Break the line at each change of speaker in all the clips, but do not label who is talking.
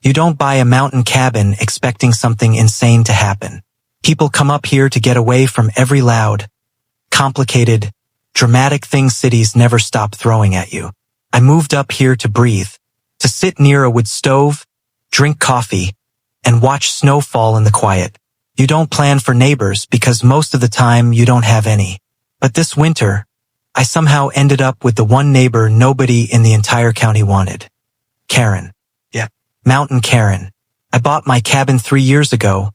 You don't buy a mountain cabin expecting something insane to happen. People come up here to get away from every loud, complicated, dramatic thing cities never stop throwing at you. I moved up here to breathe, to sit near a wood stove, drink coffee, and watch snow fall in the quiet. You don't plan for neighbors because most of the time you don't have any. But this winter, I somehow ended up with the one neighbor nobody in the entire county wanted. Karen. Yeah. Mountain Karen. I bought my cabin 3 years ago,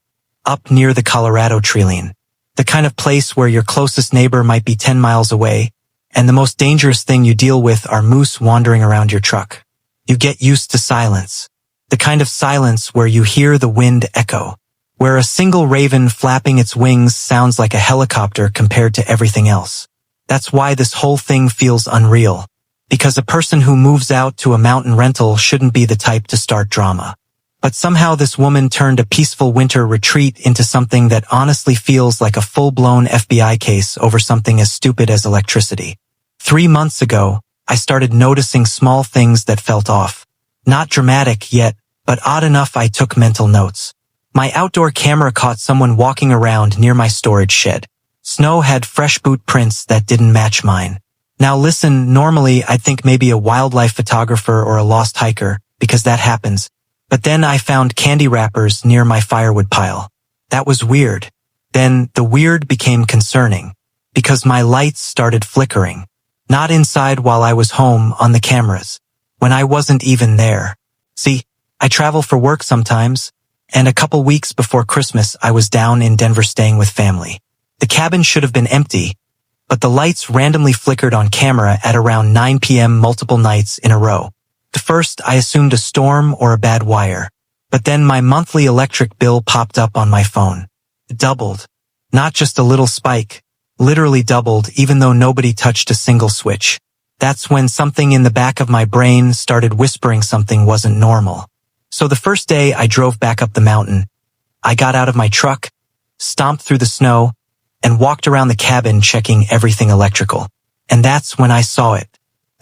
up near the Colorado treeline. The kind of place where your closest neighbor might be 10 miles away, and the most dangerous thing you deal with are moose wandering around your truck. You get used to silence. The kind of silence where you hear the wind echo, where a single raven flapping its wings sounds like a helicopter compared to everything else. That's why this whole thing feels unreal, because a person who moves out to a mountain rental shouldn't be the type to start drama. But somehow this woman turned a peaceful winter retreat into something that honestly feels like a full-blown FBI case over something as stupid as electricity. 3 months ago, I started noticing small things that felt off. Not dramatic yet, but odd enough I took mental notes. My outdoor camera caught someone walking around near my storage shed. Snow had fresh boot prints that didn't match mine. Now listen, normally I'd think maybe a wildlife photographer or a lost hiker, because that happens. But then I found candy wrappers near my firewood pile. That was weird. Then the weird became concerning, because my lights started flickering. Not inside while I was home on the cameras, when I wasn't even there. See, I travel for work sometimes, and a couple weeks before Christmas I was down in Denver staying with family. The cabin should have been empty, but the lights randomly flickered on camera at around 9 p.m. multiple nights in a row. At first, I assumed a storm or a bad wire, but then my monthly electric bill popped up on my phone. It doubled. Not just a little spike, literally doubled even though nobody touched a single switch. That's when something in the back of my brain started whispering something wasn't normal. So the first day I drove back up the mountain, I got out of my truck, stomped through the snow, and walked around the cabin checking everything electrical. And that's when I saw it.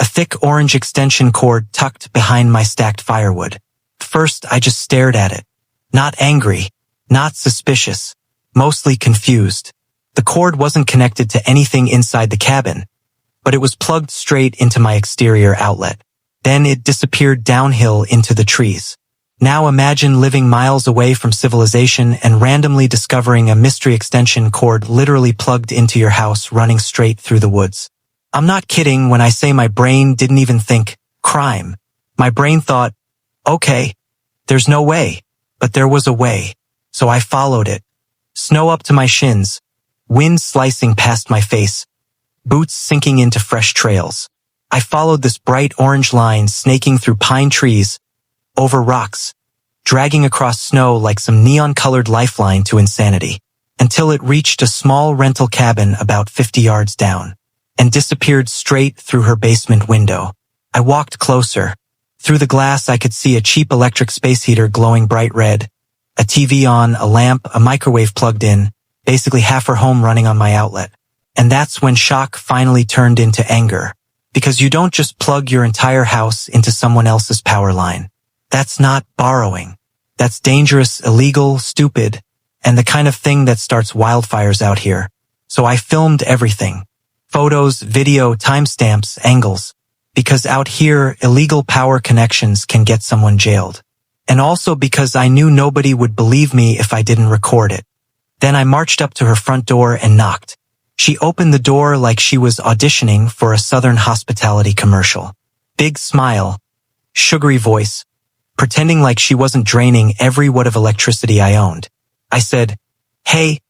A thick orange extension cord tucked behind my stacked firewood. First, I just stared at it. Not angry, not suspicious, mostly confused. The cord wasn't connected to anything inside the cabin, but it was plugged straight into my exterior outlet. Then it disappeared downhill into the trees. Now imagine living miles away from civilization and randomly discovering a mystery extension cord literally plugged into your house running straight through the woods. I'm not kidding when I say my brain didn't even think crime. My brain thought, okay, there's no way, but there was a way. So I followed it. Snow up to my shins, wind slicing past my face, boots sinking into fresh trails. I followed this bright orange line snaking through pine trees, over rocks, dragging across snow like some neon-colored lifeline to insanity, until it reached a small rental cabin about 50 yards down, and disappeared straight through her basement window. I walked closer. Through the glass I could see a cheap electric space heater glowing bright red, a TV on, a lamp, a microwave plugged in, basically half her home running on my outlet. And that's when shock finally turned into anger, because you don't just plug your entire house into someone else's power line. That's not borrowing. That's dangerous, illegal, stupid, and the kind of thing that starts wildfires out here. So I filmed everything. Photos, video, timestamps, angles. Because out here, illegal power connections can get someone jailed. And also because I knew nobody would believe me if I didn't record it. Then I marched up to her front door and knocked. She opened the door like she was auditioning for a Southern hospitality commercial. Big smile, sugary voice, pretending like she wasn't draining every watt of electricity I owned. I said, "Hey,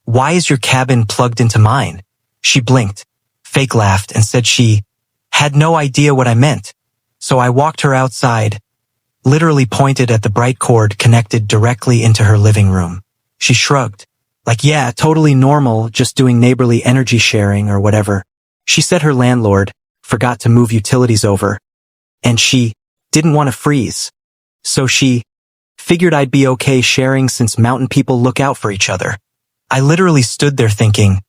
why is your cabin plugged into mine?" She blinked, fake laughed, and said she had no idea what I meant. So I walked her outside, literally pointed at the bright cord connected directly into her living room. She shrugged, like, yeah, totally normal, just doing neighborly energy sharing or whatever. She said her landlord forgot to move utilities over, and she didn't want to freeze. So she figured I'd be okay sharing since mountain people look out for each other. I literally stood there thinking,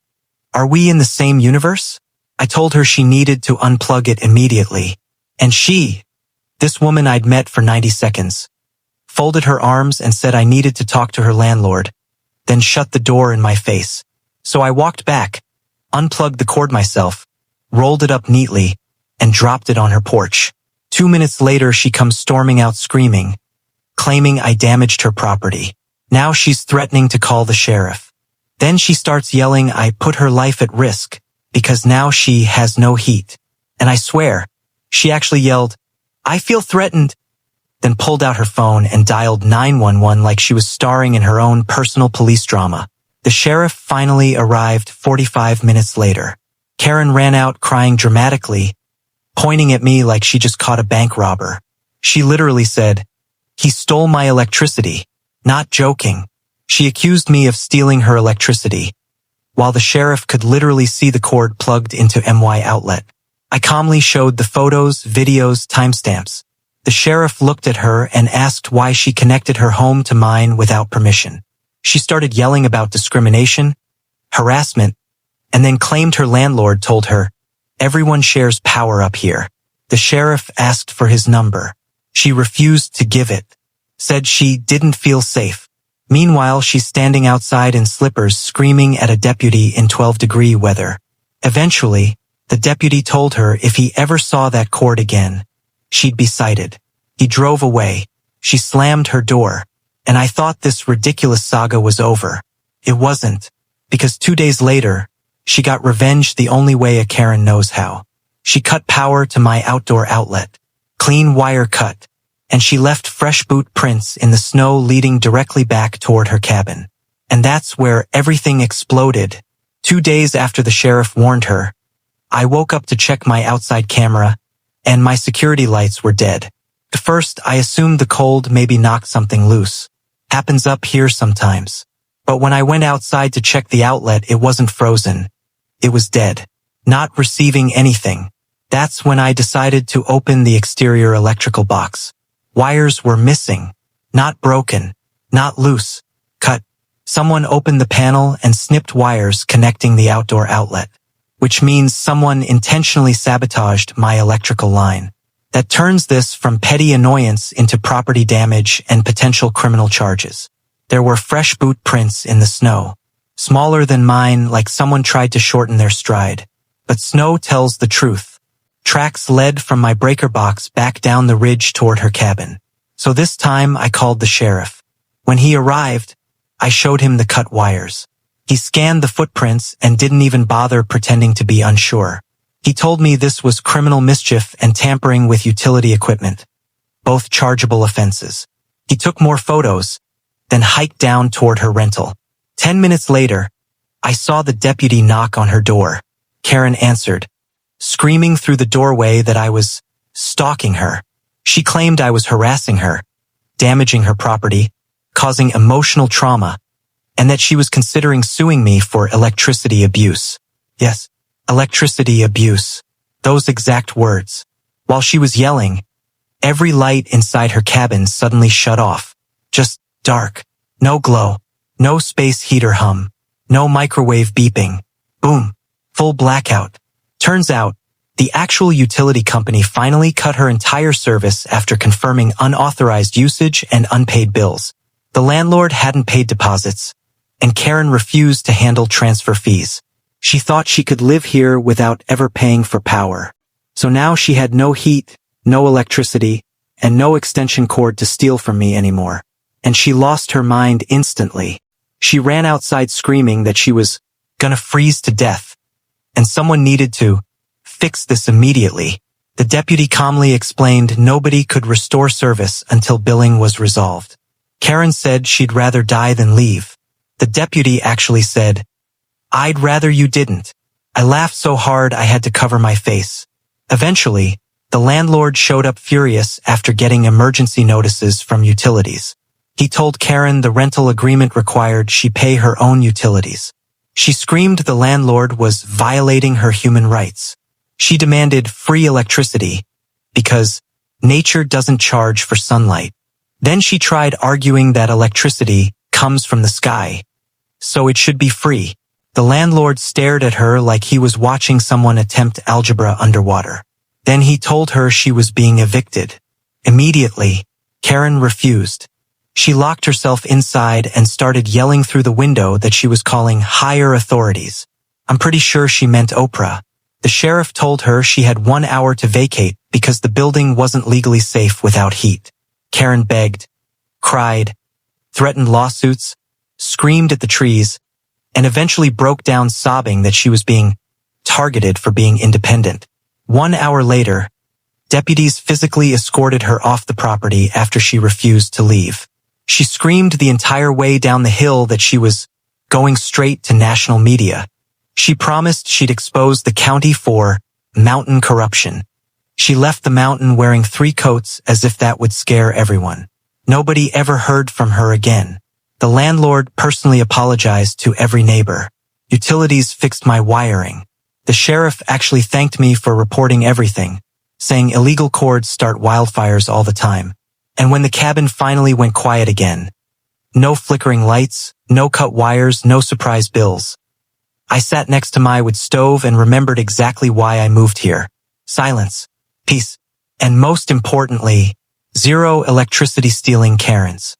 are we in the same universe? I told her she needed to unplug it immediately. And she, this woman I'd met for 90 seconds, folded her arms and said I needed to talk to her landlord, then shut the door in my face. So I walked back, unplugged the cord myself, rolled it up neatly, and dropped it on her porch. 2 minutes later, she comes storming out screaming, claiming I damaged her property. Now she's threatening to call the sheriff. Then she starts yelling I put her life at risk because now she has no heat. And I swear, she actually yelled, I feel threatened, then pulled out her phone and dialed 911 like she was starring in her own personal police drama. The sheriff finally arrived 45 minutes later. Karen ran out crying dramatically, pointing at me like she just caught a bank robber. She literally said, he stole my electricity. Not joking. She accused me of stealing her electricity, while the sheriff could literally see the cord plugged into my outlet. I calmly showed the photos, videos, timestamps. The sheriff looked at her and asked why she connected her home to mine without permission. She started yelling about discrimination, harassment, and then claimed her landlord told her, everyone shares power up here. The sheriff asked for his number. She refused to give it, said she didn't feel safe. Meanwhile, she's standing outside in slippers screaming at a deputy in 12-degree weather. Eventually, the deputy told her if he ever saw that cord again, she'd be cited. He drove away. She slammed her door, and I thought this ridiculous saga was over. It wasn't, because 2 days later, she got revenge the only way a Karen knows how. She cut power to my outdoor outlet, clean wire cut, and she left fresh boot prints in the snow leading directly back toward her cabin. And that's where everything exploded. 2 days after the sheriff warned her, I woke up to check my outside camera, and my security lights were dead. At first, I assumed the cold maybe knocked something loose. Happens up here sometimes. But when I went outside to check the outlet, it wasn't frozen. It was dead. Not receiving anything. That's when I decided to open the exterior electrical box. Wires were missing. Not broken. Not loose. Cut. Someone opened the panel and snipped wires connecting the outdoor outlet, which means someone intentionally sabotaged my electrical line. That turns this from petty annoyance into property damage and potential criminal charges. There were fresh boot prints in the snow. Smaller than mine, like someone tried to shorten their stride. But snow tells the truth. Tracks led from my breaker box back down the ridge toward her cabin. So this time I called the sheriff. When he arrived, I showed him the cut wires. He scanned the footprints and didn't even bother pretending to be unsure. He told me this was criminal mischief and tampering with utility equipment, both chargeable offenses. He took more photos, then hiked down toward her rental. 10 minutes later, I saw the deputy knock on her door. Karen answered, screaming through the doorway that I was stalking her. She claimed I was harassing her, damaging her property, causing emotional trauma, and that she was considering suing me for electricity abuse. Yes, electricity abuse. Those exact words. While she was yelling, every light inside her cabin suddenly shut off. Just dark. No glow. No space heater hum. No microwave beeping. Boom. Full blackout. Turns out, the actual utility company finally cut her entire service after confirming unauthorized usage and unpaid bills. The landlord hadn't paid deposits, and Karen refused to handle transfer fees. She thought she could live here without ever paying for power. So now she had no heat, no electricity, and no extension cord to steal from me anymore. And she lost her mind instantly. She ran outside screaming that she was gonna freeze to death, and someone needed to fix this immediately. The deputy calmly explained nobody could restore service until billing was resolved. Karen said she'd rather die than leave. The deputy actually said, I'd rather you didn't. I laughed so hard I had to cover my face. Eventually, the landlord showed up furious after getting emergency notices from utilities. He told Karen the rental agreement required she pay her own utilities. She screamed the landlord was violating her human rights. She demanded free electricity because nature doesn't charge for sunlight. Then she tried arguing that electricity comes from the sky, so it should be free. The landlord stared at her like he was watching someone attempt algebra underwater. Then he told her she was being evicted. Immediately, Karen refused. She locked herself inside and started yelling through the window that she was calling higher authorities. I'm pretty sure she meant Oprah. The sheriff told her she had 1 hour to vacate because the building wasn't legally safe without heat. Karen begged, cried, threatened lawsuits, screamed at the trees, and eventually broke down sobbing that she was being targeted for being independent. 1 hour later, deputies physically escorted her off the property after she refused to leave. She screamed the entire way down the hill that she was going straight to national media. She promised she'd expose the county for mountain corruption. She left the mountain wearing 3 coats as if that would scare everyone. Nobody ever heard from her again. The landlord personally apologized to every neighbor. Utilities fixed my wiring. The sheriff actually thanked me for reporting everything, saying illegal cords start wildfires all the time. And when the cabin finally went quiet again, no flickering lights, no cut wires, no surprise bills. I sat next to my wood stove and remembered exactly why I moved here. Silence, peace, and most importantly, 0 electricity stealing Karens.